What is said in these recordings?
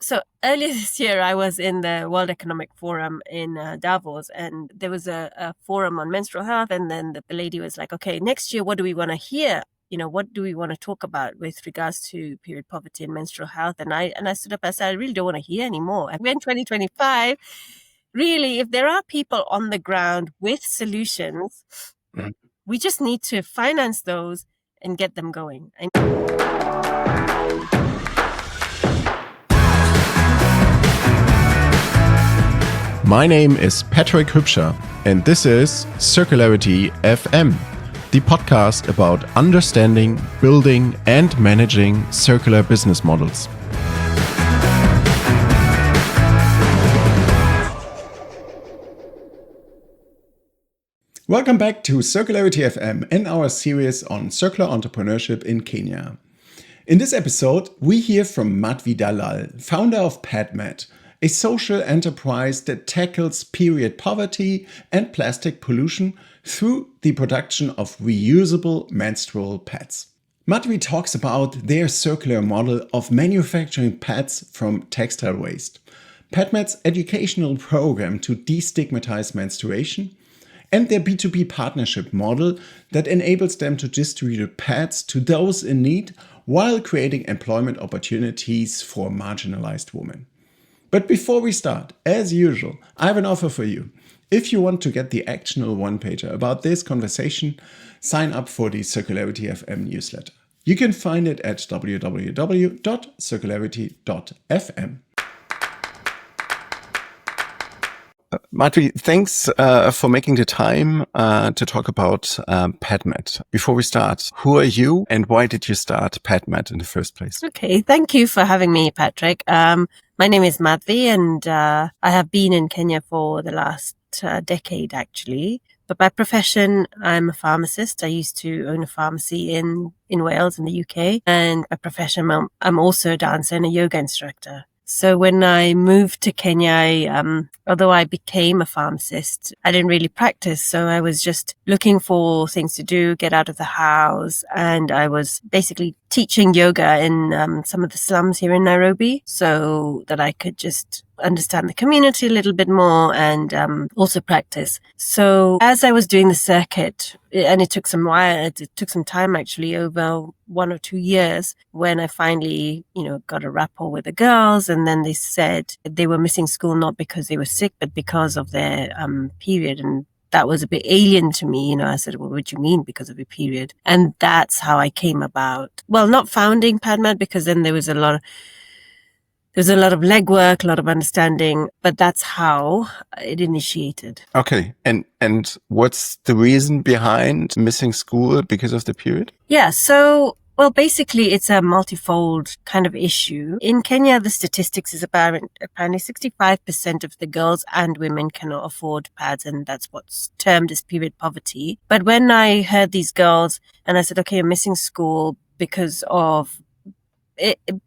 So earlier this year, I was in the World Economic Forum in Davos, and there was a forum on menstrual health. And then the lady was like, okay, next year, what do we want to hear? What do we want to talk about with regards to period poverty and menstrual health? And I stood up and said, I really don't want to hear anymore. And we're in 2025. Really, if there are people on the ground with solutions, we just need to finance those and get them going. My name is Patrick Hübscher, and this is Circularity FM, the podcast about understanding, building, and managing circular business models. Welcome back to Circularity FM and our series on circular entrepreneurship in Kenya. In this episode, we hear from Madhvi Dalal, founder of PadMAT, a social enterprise that tackles period poverty and plastic pollution through the production of reusable menstrual pads. Madhvi talks about their circular model of manufacturing pads from textile waste, PadMAT's educational program to destigmatize menstruation, and their B2B partnership model that enables them to distribute pads to those in need while creating employment opportunities for marginalized women. But before we start, as usual, I have an offer for you. If you want to get the actionable one-pager about this conversation, sign up for the Circularity FM newsletter. You can find it at www.circularity.fm. Madhvi, thanks for making the time to talk about PadMAT. Before we start, who are you and why did you start PadMAT in the first place? Okay, thank you for having me, Patrick. My name is Madhvi, and I have been in Kenya for the last decade, actually. But by profession, I'm a pharmacist. I used to own a pharmacy in Wales in the UK. And by profession, I'm also a dancer and a yoga instructor. So when I moved to Kenya, although I became a pharmacist, I didn't really practice. So I was just looking for things to do, get out of the house. And I was basically teaching yoga in some of the slums here in Nairobi so that I could just understand the community a little bit more and also practice. So as I was doing the circuit, and it took some time actually, over 1 or 2 years, when I finally, got a rapport with the girls, and then they said they were missing school not because they were sick, but because of their period. And that was a bit alien to me. I said, well, what do you mean because of a period? And that's how I came about. Well, not founding PadMAT, because then there was a lot of legwork, a lot of understanding, but that's how it initiated. Okay. And what's the reason behind missing school because of the period? Yeah. So, well, basically, it's a multifold kind of issue. In Kenya, the statistics is apparently 65% of the girls and women cannot afford pads, and that's what's termed as period poverty. But when I heard these girls and I said, okay, I'm missing school because of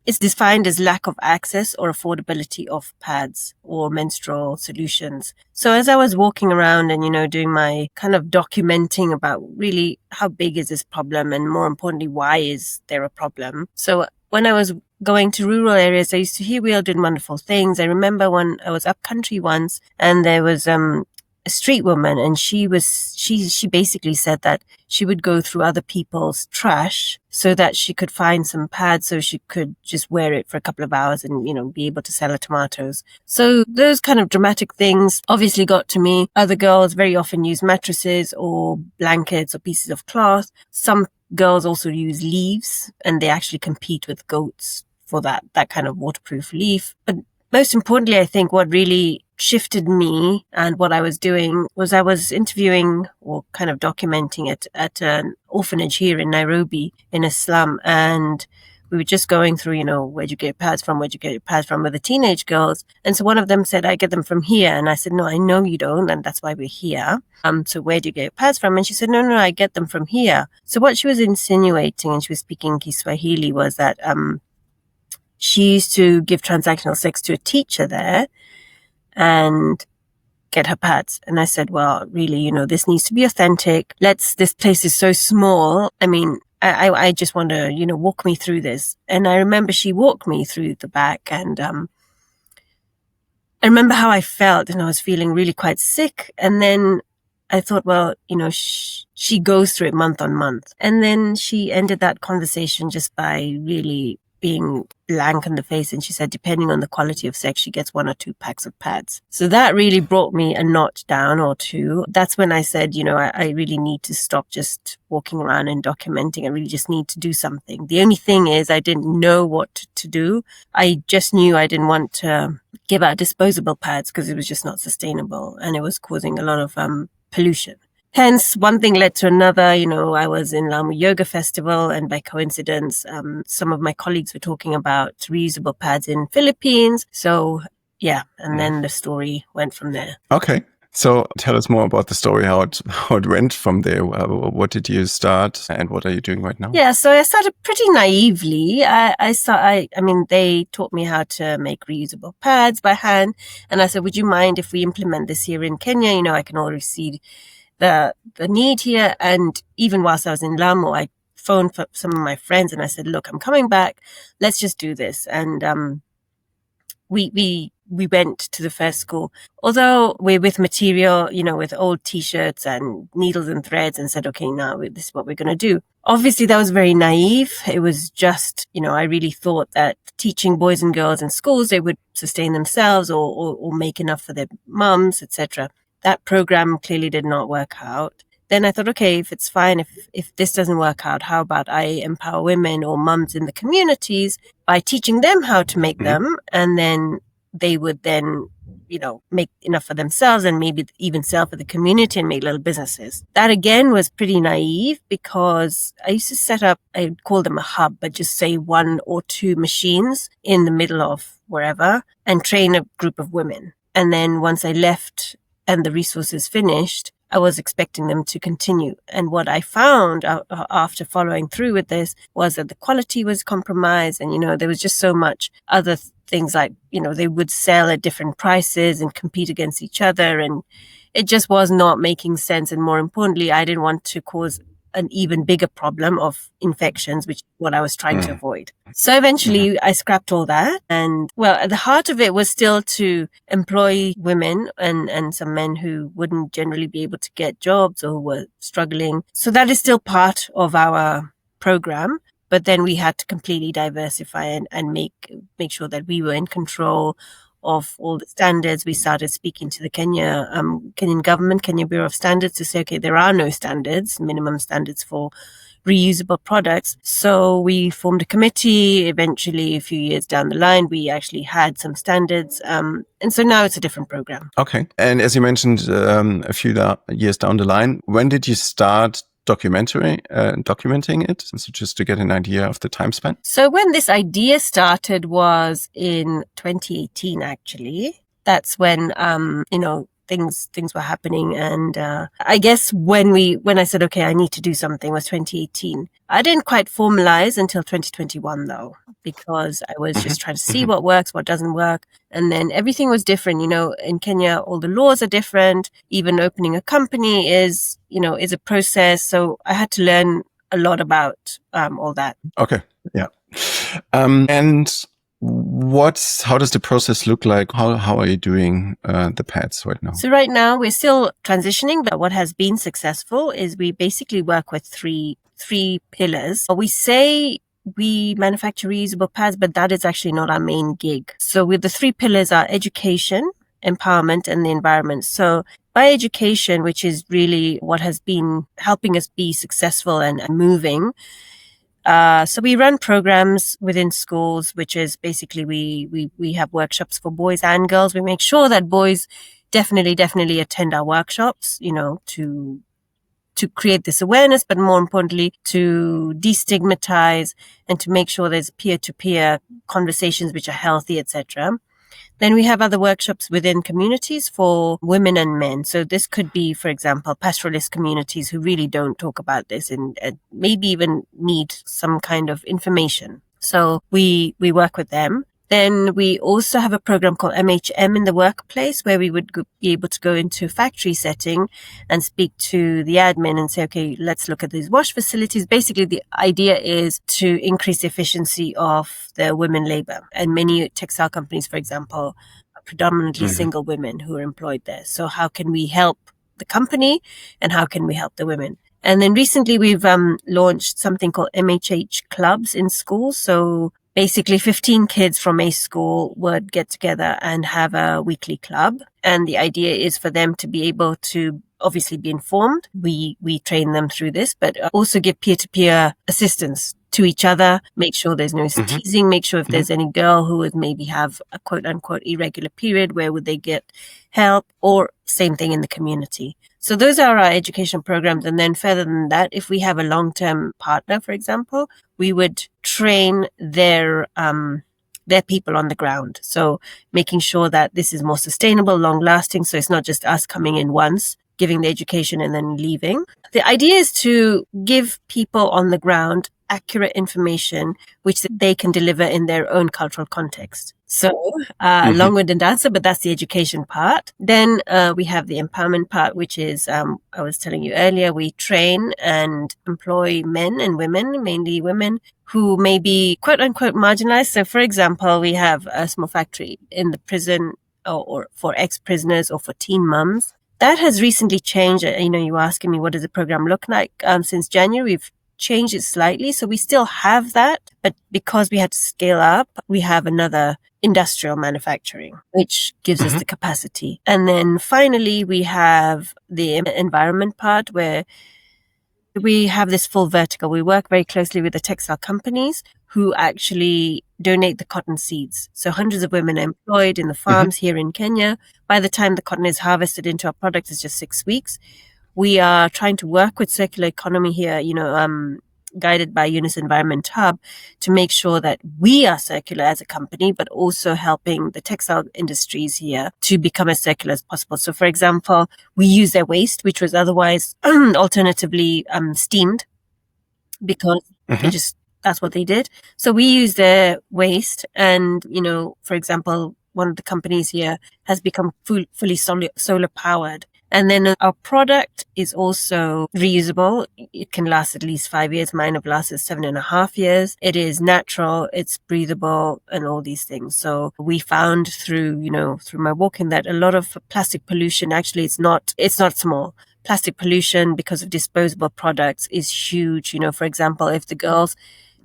it's defined as lack of access or affordability of pads or menstrual solutions. So as I was walking around and, doing my kind of documenting about really how big is this problem, and more importantly, why is there a problem? So when I was going to rural areas, I used to hear we all doing wonderful things. I remember when I was up country once, and there was a street woman, and she basically said that she would go through other people's trash so that she could find some pads so she could just wear it for a couple of hours and, be able to sell her tomatoes. So those kind of dramatic things obviously got to me. Other girls very often use mattresses or blankets or pieces of cloth. Some girls also use leaves, and they actually compete with goats for that kind of waterproof leaf. But most importantly, I think what really shifted me and what I was doing was I was interviewing or kind of documenting it at an orphanage here in Nairobi in a slum. And we were just going through, where'd you get your pads from? Where'd you get your pads from with the teenage girls? And so one of them said, I get them from here. And I said, no, I know you don't. And that's why we're here. So where do you get your pads from? And she said, no, I get them from here. So what she was insinuating, and she was speaking Kiswahili, was that she used to give transactional sex to a teacher there and get her pads. And I said, well, really, this needs to be authentic. This place is so small. I mean, I just want to, walk me through this. And I remember she walked me through the back, and I remember how I felt, and I was feeling really quite sick. And then I thought, well, she goes through it month on month. And then she ended that conversation just by really being blank in the face. And she said, depending on the quality of sex, she gets 1 or 2 packs of pads. So that really brought me a notch down or two. That's when I said, I really need to stop just walking around and documenting. I really just need to do something. The only thing is I didn't know what to do. I just knew I didn't want to give out disposable pads because it was just not sustainable and it was causing a lot of pollution. Hence, one thing led to another. I was in Lamu Yoga Festival, and by coincidence, some of my colleagues were talking about reusable pads in Philippines. So, yeah, and then the story went from there. Okay. So tell us more about the story, how it went from there. What did you start and what are you doing right now? Yeah, so I started pretty naively. I mean, they taught me how to make reusable pads by hand. And I said, would you mind if we implement this here in Kenya? I can already see the need here. And even whilst I was in Lamu, I phoned for some of my friends and I said, look, I'm coming back. Let's just do this. And we went to the first school, although we're with material, with old t-shirts and needles and threads, and said, okay, now this is what we're going to do. Obviously, that was very naive. It was just, I really thought that teaching boys and girls in schools, they would sustain themselves or make enough for their mums, etc. That program clearly did not work out. Then I thought, okay, if it's fine, if this doesn't work out, how about I empower women or mums in the communities by teaching them how to make them, and then they would then, make enough for themselves and maybe even sell for the community and make little businesses. That again was pretty naive because I used to set up, I'd call them a hub, but just say 1 or 2 machines in the middle of wherever and train a group of women. And then once I left and the resources finished, I was expecting them to continue. And what I found after following through with this was that the quality was compromised. And, there was just so much other things like, they would sell at different prices and compete against each other. And it just was not making sense. And more importantly, I didn't want to cause an even bigger problem of infections, which is what I was trying to avoid. So eventually I scrapped all that. And well, at the heart of it was still to employ women and some men who wouldn't generally be able to get jobs or were struggling. So that is still part of our program. But then we had to completely diversify and make sure that we were in control of all the standards. We started speaking to the Kenyan government, Kenya Bureau of Standards, to say, okay, there are no standards, minimum standards for reusable products. So we formed a committee. Eventually, a few years down the line, we actually had some standards. And so now it's a different program. Okay. And as you mentioned, a few years down the line, when did you start documenting it? So just to get an idea of the time span. So when this idea started was in 2018, actually. That's when, things were happening. And I guess when I said, okay, I need to do something was 2018. I didn't quite formalize until 2021, though, because I was just trying to see what works, what doesn't work. And then everything was different. In Kenya, all the laws are different. Even opening a company is a process. So I had to learn a lot about all that. Okay. Yeah. And how does the process look like? How are you doing the pads right now? So right now we're still transitioning, but what has been successful is we basically work with three pillars. We say we manufacture reusable pads, but that is actually not our main gig. So with the 3 pillars are education, empowerment, and the environment. So by education, which is really what has been helping us be successful and moving. So we run programs within schools, which is basically we have workshops for boys and girls. We make sure that boys definitely attend our workshops, to create this awareness, but more importantly, to destigmatize and to make sure there's peer-to-peer conversations which are healthy, etc. Then we have other workshops within communities for women and men. So this could be, for example, pastoralist communities who really don't talk about this and maybe even need some kind of information. So we work with them. Then we also have a program called MHM in the workplace, where we would be able to go into a factory setting and speak to the admin and say, okay, let's look at these wash facilities. Basically, the idea is to increase the efficiency of the women labor. And many textile companies, for example, are predominantly single women who are employed there. So how can we help the company and how can we help the women? And then recently we've launched something called MHH clubs in schools. So basically 15 kids from a school would get together and have a weekly club. And the idea is for them to be able to obviously be informed. We train them through this, but also give peer-to-peer assistance to each other, make sure there's no teasing, make sure if there's any girl who would maybe have a quote unquote irregular period, where would they get help, or same thing in the community. So those are our education programs. And then further than that, if we have a long-term partner, for example, we would train their people on the ground. So making sure that this is more sustainable, long lasting. So it's not just us coming in once, giving the education and then leaving. The idea is to give people on the ground accurate information which they can deliver in their own cultural context. So long-winded answer, but that's the education part. Then we have the empowerment part, which is, I was telling you earlier, we train and employ men and women, mainly women, who may be quote unquote marginalized. So for example, we have a small factory in the prison or for ex-prisoners or for teen mums. That has recently changed. You know, you were asking me, what does the program look like? Since January, we've changed it slightly. So we still have that, but because we had to scale up, we have another industrial manufacturing, which gives us the capacity. And then finally, we have the environment part, where we have this full vertical. We work very closely with the textile companies who actually donate the cotton seeds. So hundreds of women are employed in the farms here in Kenya. By the time the cotton is harvested into our product, it's just 6 weeks. We are trying to work with circular economy here, you know, guided by Unis Environment Hub, to make sure that we are circular as a company, but also helping the textile industries here to become as circular as possible. So for example, we use their waste, which was otherwise alternatively steamed, because they just, that's what they did. So we use their waste, and, you know, for example, one of the companies here has become fully solar powered. And then our product is also reusable. It can last at least 5 years. Mine have lasted 7.5 years. It is natural, it's breathable, and all these things. So we found through my walking that a lot of plastic pollution, actually, it's not small. Plastic pollution because of disposable products is huge. You know, for example, if the girls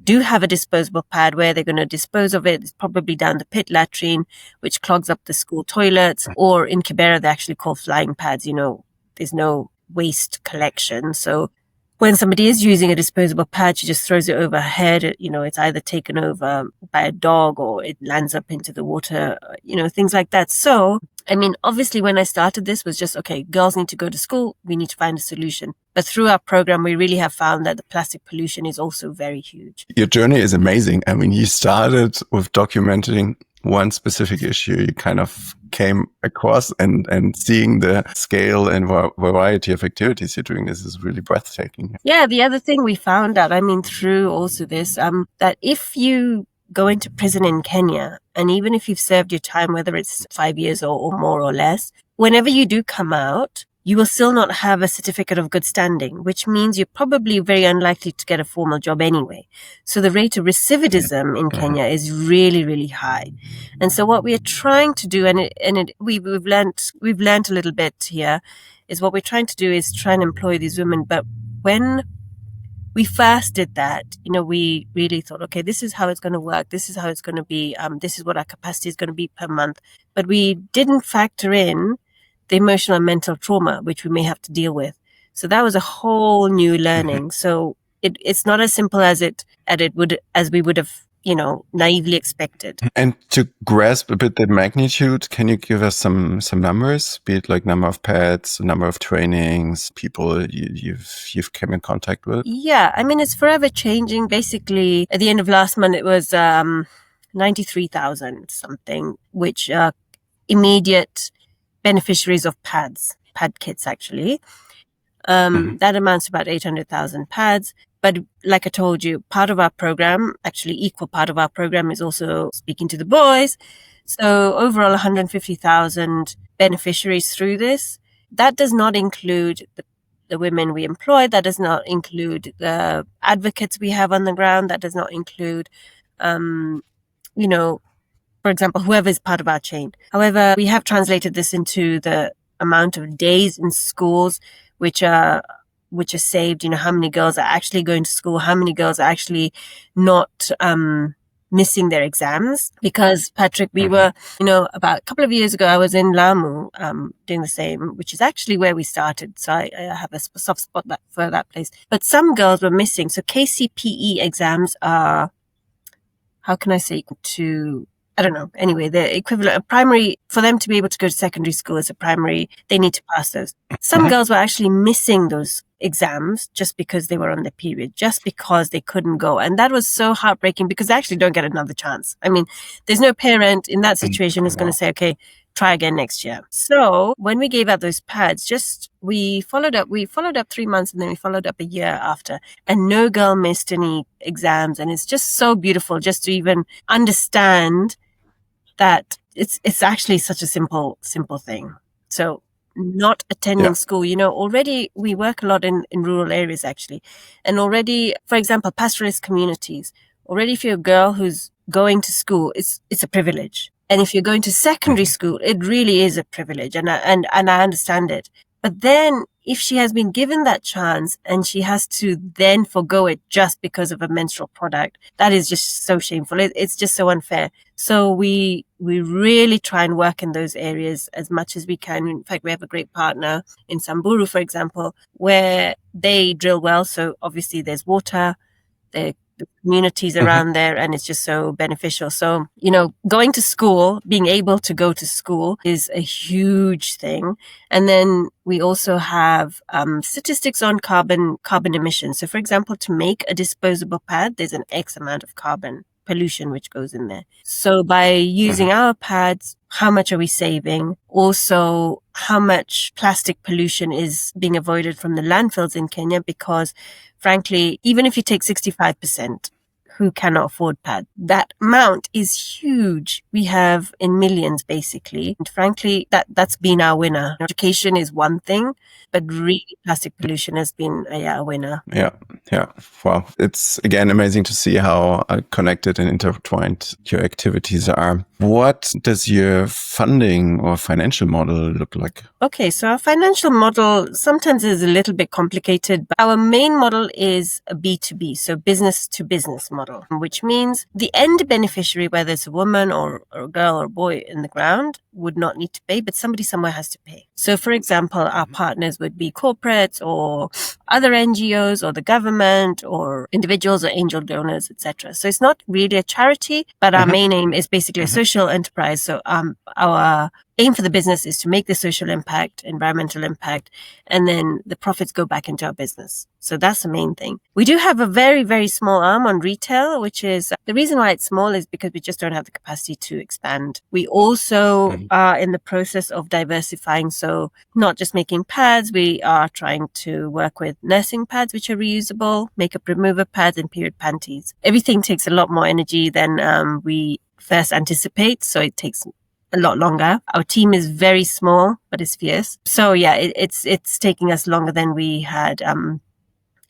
do have a disposable pad, where they're going to dispose of it, it's probably down the pit latrine, which clogs up the school toilets, or in Kibera, they actually call flying pads. You know, there's no waste collection. So when somebody is using a disposable pad, she just throws it over her head. You know, it's either taken over by a dog or it lands up into the water, you know, things like that. So, I mean, obviously when I started this was just, okay, girls need to go to school. We need to find a solution. But through our program, we really have found that the plastic pollution is also very huge. Your journey is amazing. I mean, you started with documenting one specific issue. You kind of came across and seeing the scale and variety of activities you're doing. This is really breathtaking. Yeah, the other thing we found out, I mean, through also this, that if you go into prison in Kenya, and even if you've served your time, whether it's 5 years or more or less, whenever you do come out, you will still not have a certificate of good standing, which means you're probably very unlikely to get a formal job anyway. So the rate of recidivism in Kenya is really, really high. And so what we are trying to do, we've learned a little bit here, is what we're trying to do is try and employ these women. But when we first did that, you know, we really thought, okay, this is how it's going to work. This is how it's going to be. This is what our capacity is going to be per month. But we didn't factor in the emotional and mental trauma, which we may have to deal with. So that was a whole new learning. So it's not as simple as we would have, you know, naively expected. And to grasp a bit the magnitude, can you give us some numbers, be it like number of pads, number of trainings, people you've come in contact with? Yeah, I mean, it's forever changing. Basically, at the end of last month, it was 93,000 something, which are immediate beneficiaries of pad kits, actually. That amounts to about 800,000 pads. But like I told you, part of our program, actually equal part of our program, is also speaking to the boys. So overall 150,000 beneficiaries through this. That does not include the women we employ. That does not include the advocates we have on the ground. That does not include, you know, for example, whoever is part of our chain. However, we have translated this into the amount of days in schools which are saved, how many girls are actually going to school, how many girls are actually not missing their exams. Because, Patrick, we were, about a couple of years ago, I was in Lamu doing the same, which is actually where we started. So I have a soft spot for that place. But some girls were missing. So KCPE exams are, how can I say, I don't know. Anyway, the equivalent of primary, for them to be able to go to secondary school as a primary, they need to pass those. Some girls were actually missing those exams just because they were on their period, just because they couldn't go. And that was so heartbreaking because they actually don't get another chance. I mean, there's no parent in that situation who's going to say, okay, try again next year. So when we gave out those pads, we followed up 3 months and then we followed up a year after, and no girl missed any exams. And it's just so beautiful just to even understand that it's actually such a simple thing. So not attending school, already we work a lot in rural areas actually. And already, for example, pastoralist communities, already if you're a girl who's going to school, it's a privilege. And if you're going to secondary school, it really is a privilege. And I understand it. But then if she has been given that chance and she has to then forgo it just because of a menstrual product, that is just so shameful. It's just so unfair. So we really try and work in those areas as much as we can. In fact, we have a great partner in Samburu, for example, where they drill wells. So obviously there's water, the communities around there, and it's just so beneficial. So, going to school, being able to go to school is a huge thing. And then we also have statistics on carbon emissions. So, for example, to make a disposable pad, there's an X amount of carbon pollution which goes in there. So by using our pads, how much are we saving? Also, how much plastic pollution is being avoided from the landfills in Kenya? Because frankly, even if you take 65%, who cannot afford pads, that amount is huge. We have in millions, basically. And frankly, that's been our winner. Education is one thing, but really plastic pollution has been a winner. Yeah. Wow. It's, again, amazing to see how connected and intertwined your activities are. What does your funding or financial model look like? Okay, so our financial model sometimes is a little bit complicated, but our main model is a B2B, so business to business model, which means the end beneficiary, whether it's a woman or a girl or a boy in the ground, would not need to pay, but somebody somewhere has to pay. So for example, our partners would be corporates or other NGOs or the government or individuals or angel donors, etc. So it's not really a charity, but our main aim is basically a social enterprise. So our aim for the business is to make the social impact, environmental impact, and then the profits go back into our business. So that's the main thing. We do have a very, very small arm on retail, which is the reason why it's small is because we just don't have the capacity to expand. We also are in the process of diversifying. So not just making pads, we are trying to work with nursing pads, which are reusable, makeup remover pads, and period panties. Everything takes a lot more energy than we first anticipate. So it takes a lot longer. Our team is very small, but it's fierce. So yeah, it's taking us longer than we had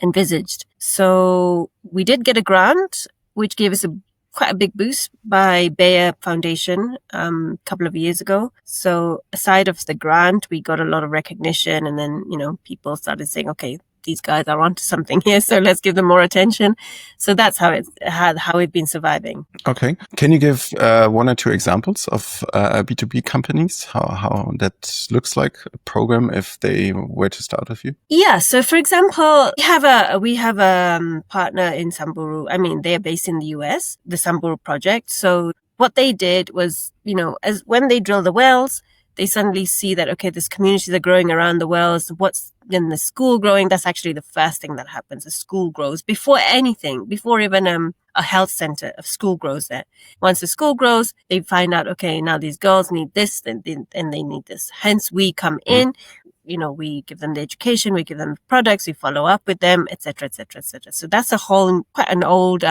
envisaged. So we did get a grant, which gave us quite a big boost by Bayer Foundation a couple of years ago. So aside of the grant, we got a lot of recognition, and then people started saying, okay, these guys are onto something here, so let's give them more attention. So that's how we've been surviving. Okay. Can you give one or two examples of B2B companies, how that looks like, a program, if they were to start with you? Yeah. So for example, we have a partner in Samburu. I mean, they're based in the US, the Samburu project. So what they did was, as when they drill the wells, they suddenly see that, okay, there's communities that are growing around the wells. What's in the school growing? That's actually the first thing that happens. The school grows before anything, before even a health center. A school grows there. Once the school grows, they find out, okay, now these girls need this and they need this. Hence, we come in. we give them the education, we give them the products, we follow up with them, etc., etc., etc. So that's quite an old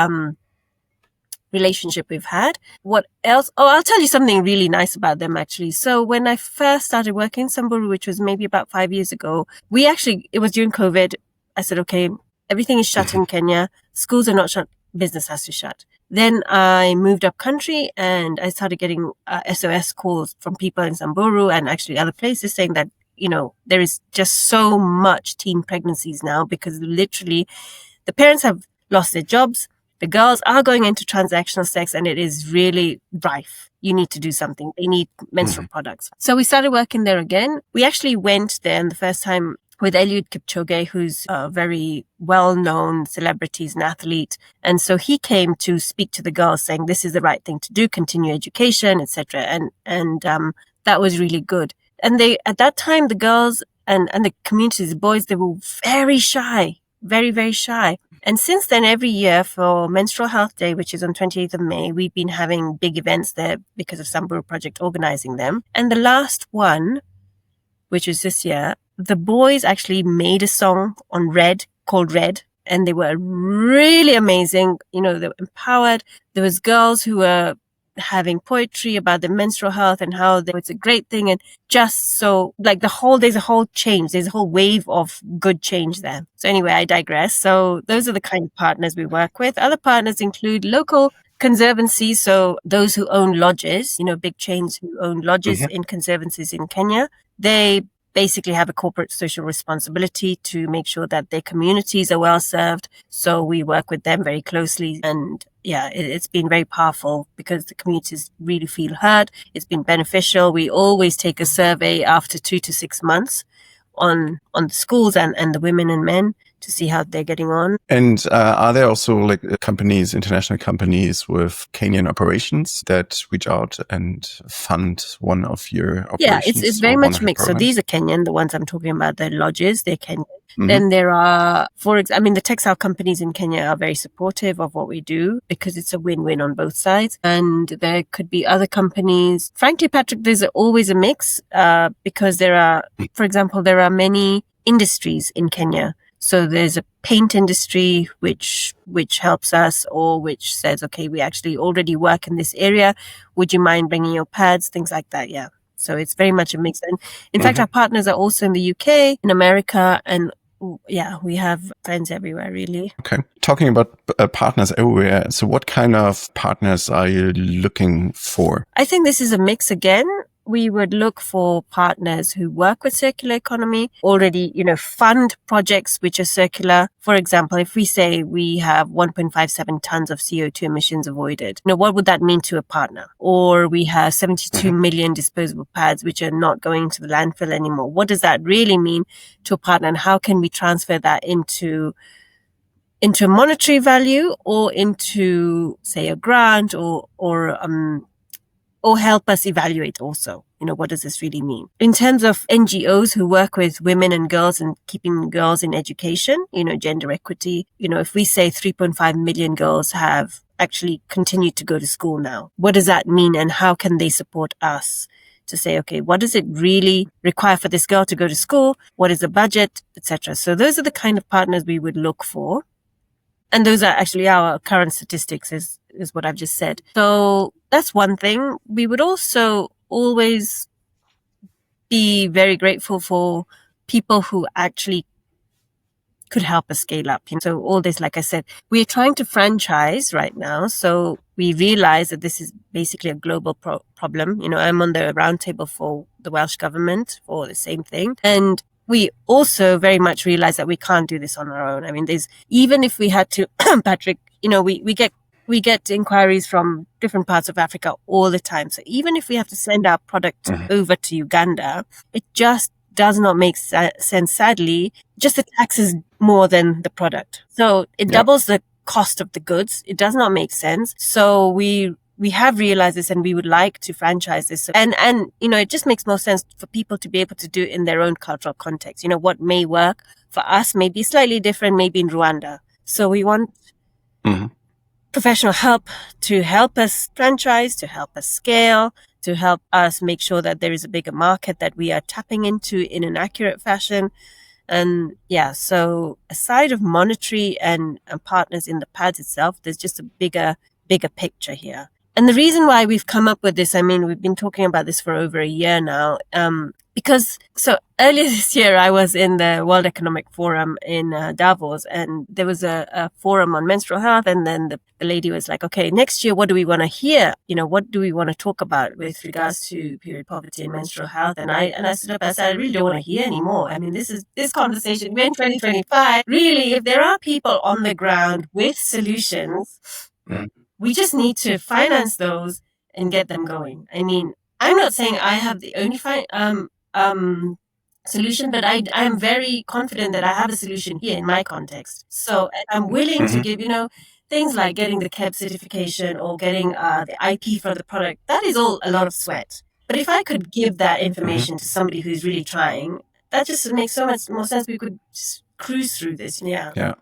relationship we've had. What else? Oh, I'll tell you something really nice about them, actually. So when I first started working in Samburu, which was maybe about 5 years ago, it was during COVID. I said, okay, everything is shut in Kenya. Schools are not shut. Business has to shut. Then I moved up country and I started getting SOS calls from people in Samburu and actually other places saying that, there is just so much teen pregnancies now because literally the parents have lost their jobs. The girls are going into transactional sex and it is really rife. You need to do something. They need menstrual products. So we started working there again. We actually went there and the first time with Eliud Kipchoge, who's a very well-known celebrity, he's an athlete. And so he came to speak to the girls saying, this is the right thing to do, continue education, etc. And that was really good. And at that time, the girls and the communities, the boys, they were very shy, very, very shy. And since then, every year for Menstrual Health Day, which is on 28th of May, we've been having big events there because of Samburu Project organizing them. And the last one, which was this year, the boys actually made a song on Red called Red. And they were really amazing. They were empowered. There was girls who were having poetry about the menstrual health and how it's a great thing. And just so there's a whole change. There's a whole wave of good change there. So anyway, I digress. So those are the kind of partners we work with. Other partners include local conservancies. So those who own lodges, big chains who own lodges in conservancies in Kenya, they basically have a corporate social responsibility to make sure that their communities are well served. So we work with them very closely. And yeah, it's been very powerful because the communities really feel heard. It's been beneficial. We always take a survey after 2 to 6 months on the schools and the women and men to see how they're getting on. And are there also international companies with Kenyan operations that reach out and fund one of your operations? Yeah, it's very much mixed. So these are Kenyan, the ones I'm talking about, the lodges, they're Kenyan. Then there are, the textile companies in Kenya are very supportive of what we do because it's a win-win on both sides. And there could be other companies. Frankly, Patrick, there's always a mix because there are many industries in Kenya. So there's a paint industry which helps us or which says, okay, we actually already work in this area. Would you mind bringing your pads? Things like that. Yeah. So it's very much a mix. And in fact, our partners are also in the UK, in America, and yeah, we have friends everywhere, really. Okay. Talking about partners everywhere. So what kind of partners are you looking for? I think this is a mix again. We would look for partners who work with circular economy, already, fund projects which are circular. For example, if we say we have 1.57 tons of CO2 emissions avoided, what would that mean to a partner? Or we have 72 million disposable pads which are not going to the landfill anymore. What does that really mean to a partner? And how can we transfer that into a monetary value or into, say, a grant or help us evaluate also, what does this really mean? In terms of NGOs who work with women and girls and keeping girls in education, gender equity, if we say 3.5 million girls have actually continued to go to school now, what does that mean and how can they support us to say, okay, what does it really require for this girl to go to school? What is the budget, etc.? So those are the kind of partners we would look for. And those are actually our current statistics is what I've just said. So that's one thing. We would also always be very grateful for people who actually could help us scale up. So all this, like I said, we're trying to franchise right now. So we realize that this is basically a global problem. I'm on the roundtable for the Welsh government for the same thing. And we also very much realize that we can't do this on our own. I mean, even if we had to, Patrick, we get inquiries from different parts of Africa all the time. So even if we have to send our product over to Uganda, it just does not make sense. Sadly, just the tax is more than the product. So it doubles the cost of the goods. It does not make sense. So we have realized this and we would like to franchise this. And it just makes more sense for people to be able to do it in their own cultural context. What may work for us may be slightly different, maybe in Rwanda. So we want professional help to help us franchise, to help us scale, to help us make sure that there is a bigger market that we are tapping into in an accurate fashion. And yeah, so aside of monetary and partners in the pads itself, there's just a bigger picture here. And the reason why we've come up with this, I mean, we've been talking about this for over a year now, because so earlier this year, I was in the World Economic Forum in Davos, and there was a forum on menstrual health. And then the lady was like, okay, next year, what do we want to hear? What do we want to talk about with regards to period poverty and menstrual health? And I stood up and said, I really don't want to hear anymore. I mean, this conversation, we're in 2025. Really, if there are people on the ground with solutions, we just need to finance those and get them going. I mean, I'm not saying I have the only solution, but I'm very confident that I have a solution here in my context. So I'm willing to give, things like getting the KEB certification or getting the IP for the product. That is all a lot of sweat. But if I could give that information to somebody who's really trying, that just makes so much more sense. We could just cruise through this. Yeah. Yeah.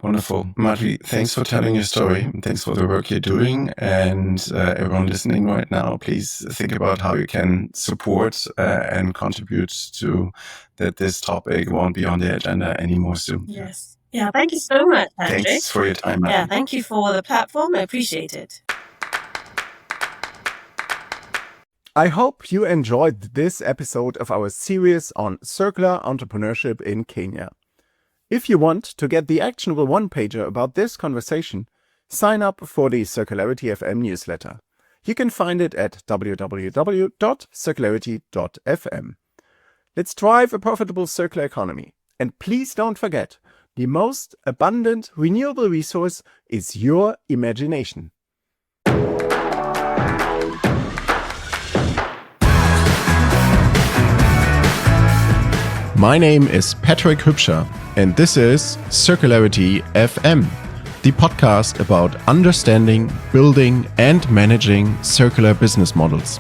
Wonderful. Madhvi, thanks for telling your story. Thanks for the work you're doing. And everyone listening right now, please think about how you can support and contribute to that this topic won't be on the agenda anymore soon. Yes. Yeah, thank you so much, Patrick. Thanks for your time, Madhvi. Yeah, thank you for the platform. I appreciate it. I hope you enjoyed this episode of our series on circular entrepreneurship in Kenya. If you want to get the actionable one-pager about this conversation, sign up for the Circularity FM newsletter. You can find it at www.circularity.fm. Let's drive a profitable circular economy. And please don't forget, the most abundant renewable resource is your imagination. My name is Patrick Hübscher, and this is Circularity FM, the podcast about understanding, building, and managing circular business models.